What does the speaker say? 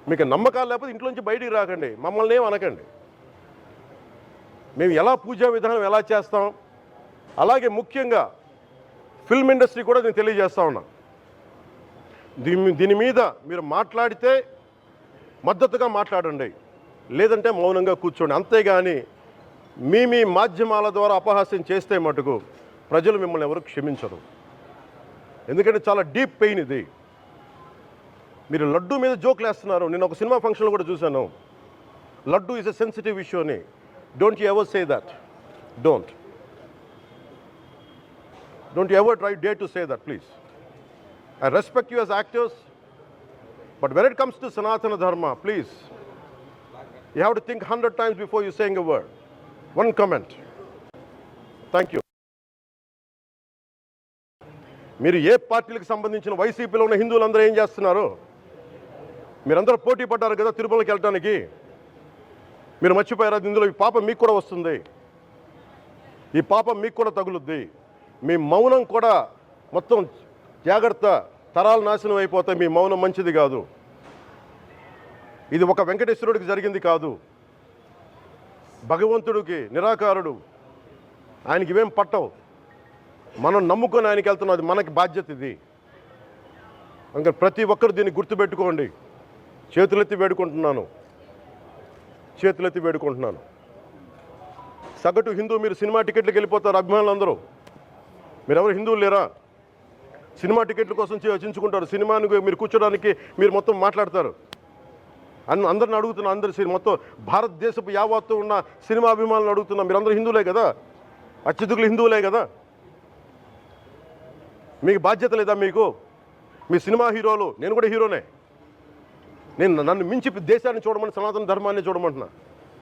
మీకు నమ్మకాలు లేకపోతే ఇంట్లోంచి బయటికి రాకండి, మమ్మల్ని ఏం అనకండి. మేము ఎలా పూజా విధానం ఎలా చేస్తాం, అలాగే ముఖ్యంగా ఫిల్మ్ ఇండస్ట్రీ కూడా నేను తెలియజేస్తా ఉన్నా. దీని మీద మీరు మాట్లాడితే మద్దతుగా మాట్లాడండి, లేదంటే మౌనంగా కూర్చోండి. అంతేగాని మీ మాధ్యమాల ద్వారా అపహాస్యం చేస్తే మటుకు ప్రజలు మిమ్మల్ని ఎవరు క్షమించరు. ఎందుకంటే చాలా డీప్ పెయిన్ ఇది. మీరు లడ్డు మీద జోక్లు వేస్తున్నారు. నేను ఒక సినిమా ఫంక్షన్లో కూడా చూశాను. Laddu is a sensitive issue అని. Don't you ever say that. Don't you ever dare to say that, please. I respect you as actors, but when it comes to Sanatana Dharma, please, you have to think 100 times before you saying a word. One comment. Thank you. మీరు ఏ పార్టీలకు సంబంధించిన వైసీపీలో ఉన్న హిందువులందరూ ఏం చేస్తున్నారు? మీరందరూ పోటీ పడ్డారు కదా తిరుమలకి వెళ్ళటానికి. మీరు మర్చిపోయారా? ఇందులో ఈ పాపం మీకు కూడా వస్తుంది, ఈ పాపం మీకు కూడా తగులుద్ది. మీ మౌనం కూడా మొత్తం జాగ్రత్త, తరాలు నాశనం అయిపోతాయి. మీ మౌనం మంచిది కాదు. ఇది ఒక వెంకటేశ్వరుడికి జరిగింది కాదు. భగవంతుడికి నిరాకారుడు, ఆయనకి ఇవేం పట్టవు. మనం నమ్ముకొని ఆయనకి వెళ్తున్నది మనకి బాధ్యత ఇది. ఇంకా ప్రతి ఒక్కరు దీన్ని గుర్తుపెట్టుకోండి. చేతులెత్తి వేడుకుంటున్నాను. సగటు హిందూ మీరు సినిమా టికెట్లకు వెళ్ళిపోతారు. అభిమానులు మీరు ఎవరు హిందువులు లేరా? సినిమా టికెట్ల కోసం చించుకుంటారు. సినిమాని మీరు కూర్చోడానికి మీరు మొత్తం మాట్లాడతారు. అందరిని అడుగుతున్నా, మొత్తం భారతదేశపు యావత్తు ఉన్న సినిమా అభిమానులను అడుగుతున్నా. మీరు అందరూ హిందువులే కదా, అత్యధికులు హిందువులే కదా. మీకు బాధ్యత లేదా? మీకు మీ సినిమా హీరోలు, నేను కూడా హీరోనే. నన్ను మించి దేశాన్ని చూడమని, సనాతన ధర్మాన్ని చూడమంటున్నా.